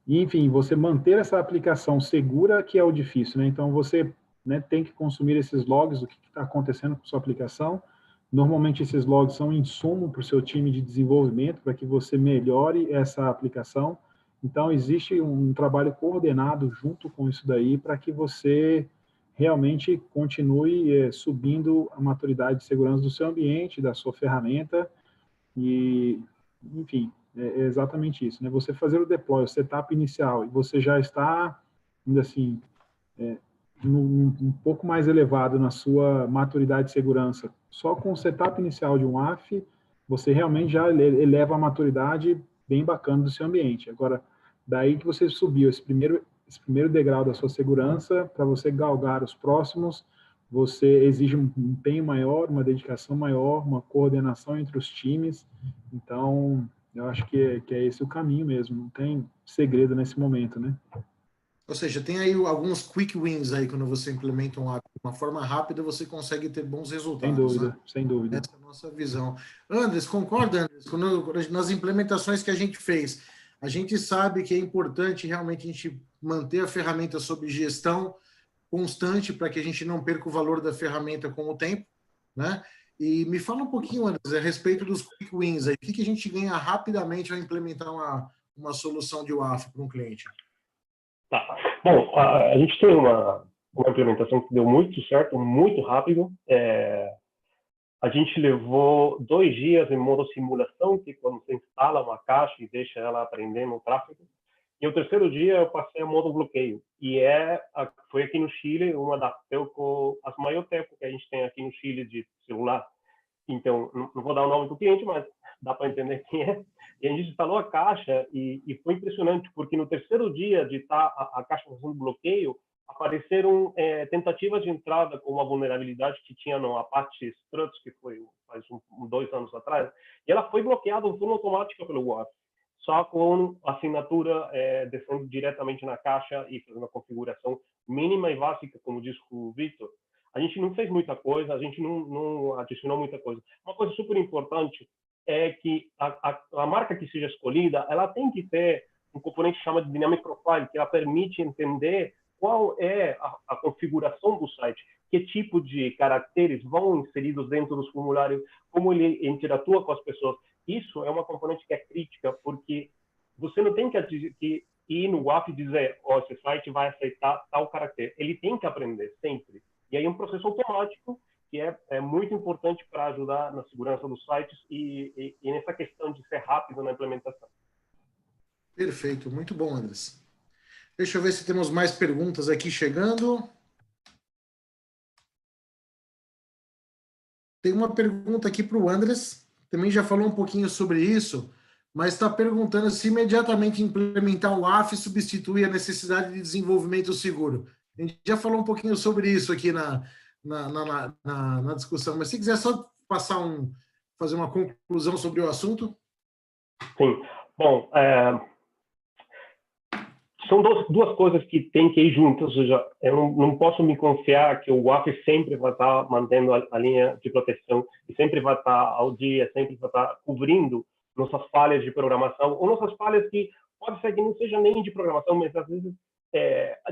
Enfim, você manter essa aplicação segura que é o difícil, né? Então, você, né, tem que consumir esses logs, o que está acontecendo com sua aplicação. Normalmente, esses logs são insumo para o seu time de desenvolvimento, para que você melhore essa aplicação. Então, existe um trabalho coordenado junto com isso daí, para que você realmente continue subindo a maturidade de segurança do seu ambiente, da sua ferramenta, e, enfim, é exatamente isso, né? Você fazer o deploy, o setup inicial, e você já está, ainda assim, um pouco mais elevado na sua maturidade de segurança, só com o setup inicial de um AF, você realmente já eleva a maturidade bem bacana do seu ambiente. Agora, daí que você subiu esse primeiro degrau da sua segurança, para você galgar os próximos, você exige um empenho maior, uma dedicação maior, uma coordenação entre os times. Então, eu acho que é esse o caminho mesmo, não tem segredo nesse momento, né? Ou seja, tem aí alguns quick wins aí, quando você implementa um hábito de uma forma rápida, você consegue ter bons resultados. Sem dúvida, né? sem dúvida. Essa é a nossa visão. Andres, concorda, Andres? Nas implementações que a gente fez, a gente sabe que é importante realmente a gente manter a ferramenta sob gestão constante para que a gente não perca o valor da ferramenta com o tempo, né? E me fala um pouquinho, Andres, a respeito dos quick wins aí. O que a gente ganha rapidamente ao implementar uma solução de WAF para um cliente? Tá. Bom, a gente tem uma implementação que deu muito certo, muito rápido. A gente levou 2 dias em modo simulação, que quando você instala uma caixa e deixa ela aprendendo o tráfego. E o 3º dia eu passei a modo bloqueio. E foi aqui no Chile, uma das telco, as maior telco que a gente tem aqui no Chile de celular. Então, não vou dar o nome do cliente, mas dá para entender quem é. E a gente instalou a caixa e foi impressionante, porque no 3º dia de estar a caixa fazendo bloqueio, apareceram tentativas de entrada com uma vulnerabilidade que tinha no Apache Struts, que foi faz 2 anos atrás, e ela foi bloqueada de forma automática pelo WAF, só com assinatura descendo diretamente na caixa e fazendo a configuração mínima e básica, como disse o Vitor. A gente não fez muita coisa, a gente não adicionou muita coisa. Uma coisa super importante é que a marca que seja escolhida, ela tem que ter um componente que chama de Dynamic Profile, que ela permite entender qual é a configuração do site, que tipo de caracteres vão inseridos dentro dos formulários, como ele interatua com as pessoas. Isso é uma componente que é crítica, porque você não tem que e no WAF dizer, esse site vai aceitar tal caractere. Ele tem que aprender sempre. E aí é um processo automático que é muito importante para ajudar na segurança dos sites e nessa questão de ser rápido na implementação. Perfeito, muito bom, Andres. Deixa eu ver se temos mais perguntas aqui chegando. Tem uma pergunta aqui para o Andres, também já falou um pouquinho sobre isso, mas está perguntando se imediatamente implementar um WAF substitui a necessidade de desenvolvimento seguro. A gente já falou um pouquinho sobre isso aqui na discussão, mas se quiser só fazer uma conclusão sobre o assunto. Sim. Bom, são duas coisas que têm que ir juntas. Ou seja, eu não posso me confiar que o WAF sempre vai estar mantendo a linha de proteção e sempre vai estar ao dia, sempre vai estar cobrindo nossas falhas de programação ou nossas falhas que pode ser que não seja nem de programação, mas às vezes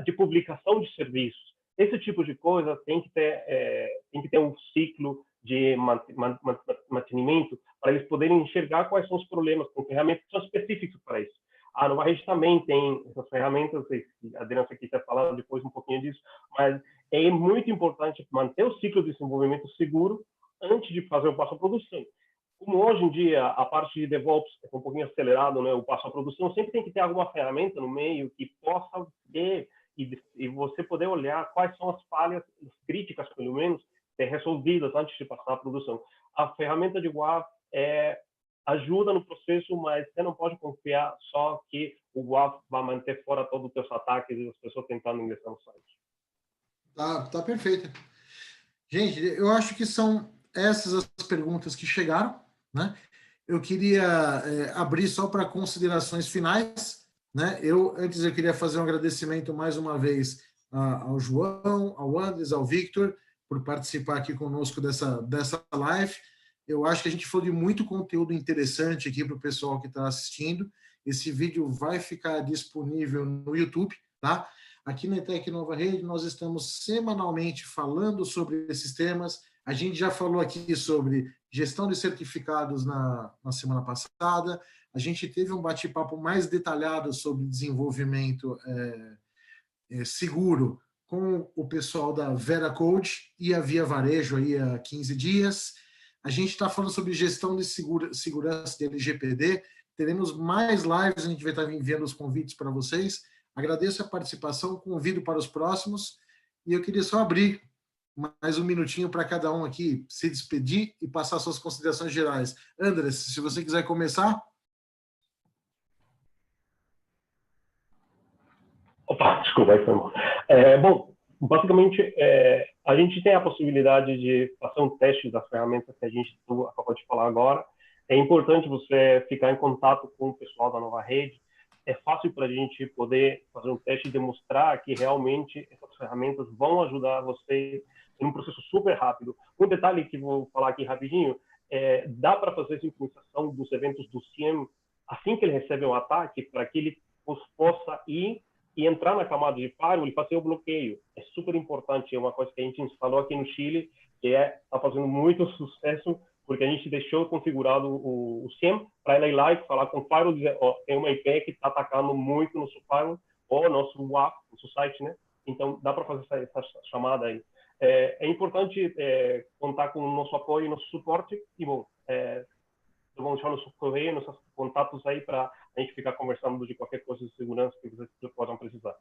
de publicação de serviços. Esse tipo de coisa tem que ter um ciclo de mantenimento para eles poderem enxergar quais são os problemas com ferramentas que são específicas para isso. A Nova Rede também tem essas ferramentas, a Adriana aqui está falando depois um pouquinho disso, mas é muito importante manter o ciclo de desenvolvimento seguro antes de fazer o passo à produção. Como hoje em dia a parte de DevOps é um pouquinho acelerado, né, o passo à produção, sempre tem que ter alguma ferramenta no meio que possa ter e você poder olhar quais são as falhas, as críticas, pelo menos, resolvidas antes de passar à produção. A ferramenta de WAF ajuda no processo, mas você não pode confiar só que o WAF vai manter fora todos os seus ataques e as pessoas tentando ingressar no site. Tá perfeito. Gente, eu acho que são essas as perguntas que chegaram, né? Eu queria abrir só para considerações finais, né? Antes eu queria fazer um agradecimento mais uma vez ao João, ao Andres, ao Victor, por participar aqui conosco dessa live. Eu acho que a gente falou de muito conteúdo interessante aqui para o pessoal que está assistindo. Esse vídeo vai ficar disponível no YouTube, tá? Aqui na ETEC Nova Rede, nós estamos semanalmente falando sobre esses temas. A gente já falou aqui sobre gestão de certificados na semana passada. A gente teve um bate-papo mais detalhado sobre desenvolvimento seguro com o pessoal da Vera Code e a Via Varejo aí há 15 dias. A gente está falando sobre gestão de segurança de LGPD. Teremos mais lives, a gente vai estar enviando os convites para vocês. Agradeço a participação, convido para os próximos. E eu queria só abrir mais um minutinho para cada um aqui se despedir e passar suas considerações gerais. Andres, se você quiser começar. Opa, desculpa, aí foi mal. Bom, basicamente, a gente tem a possibilidade de fazer um teste das ferramentas que a gente acabou de falar agora. É importante você ficar em contato com o pessoal da Nova Rede. É fácil para a gente poder fazer um teste e demonstrar que realmente essas ferramentas vão ajudar você em um processo super rápido. Um detalhe que vou falar aqui rapidinho, dá para fazer sincronização dos eventos do CIEM assim que ele recebe um ataque, para que ele possa ir e entrar na camada de firewall e fazer o bloqueio. É super importante, é uma coisa que a gente instalou aqui no Chile, que está fazendo muito sucesso, porque a gente deixou configurado o SIEM para ele ir lá e falar com o firewall e dizer, tem uma IP que está atacando muito no nosso firewall, ou nosso WAF, nosso site, né? Então, dá para fazer essa chamada aí. É importante contar com o nosso apoio e nosso suporte, e bom, vamos deixar nosso correio, nossos contatos aí para a gente ficar conversando de qualquer coisa de segurança que vocês possam precisar.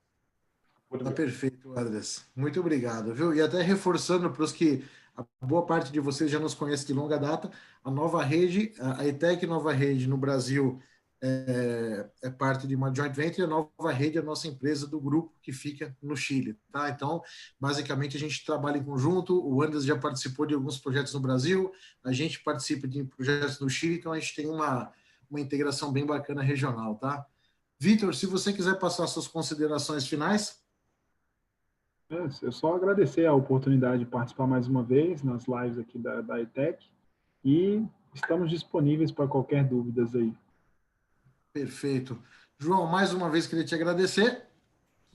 Tá perfeito, Andres. Muito obrigado, viu? E até reforçando para os que a boa parte de vocês já nos conhece de longa data, a Nova Rede, a ETEC Nova Rede no Brasil é parte de uma joint venture, e a Nova Rede é a nossa empresa do grupo que fica no Chile, tá? Então, basicamente, a gente trabalha em conjunto, o Andres já participou de alguns projetos no Brasil, a gente participa de projetos no Chile, então a gente tem uma integração bem bacana regional, tá? Victor, se você quiser passar suas considerações finais. Eu só agradecer a oportunidade de participar mais uma vez nas lives aqui da ETEC e estamos disponíveis para qualquer dúvidas aí. Perfeito. João, mais uma vez queria te agradecer.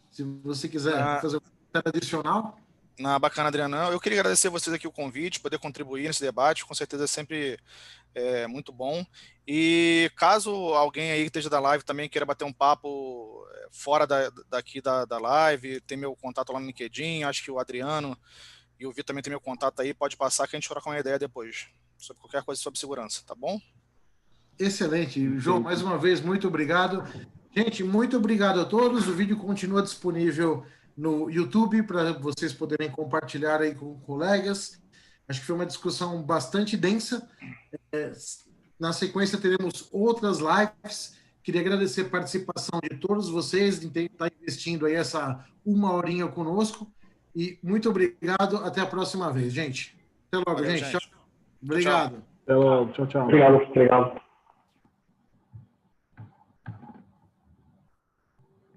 Se você quiser fazer um comentário adicional. Bacana, Adriano. Eu queria agradecer a vocês aqui o convite, poder contribuir nesse debate, com certeza é sempre muito bom. E caso alguém aí que esteja da live também queira bater um papo fora daqui da live, tem meu contato lá no LinkedIn, acho que o Adriano e o Vitor também tem meu contato aí, pode passar que a gente troca uma ideia depois, sobre qualquer coisa sobre segurança, tá bom? Excelente. João, mais uma vez, muito obrigado. Gente, muito obrigado a todos. O vídeo continua disponível no YouTube para vocês poderem compartilhar aí com colegas. Acho que foi uma discussão bastante densa. Na sequência, teremos outras lives. Queria agradecer a participação de todos vocês, de estar investindo aí essa uma horinha conosco. E muito obrigado. Até a próxima vez, gente. Até logo, Valeu, gente. gente. Tchau. Obrigado. Até logo. Tchau, tchau. Obrigado.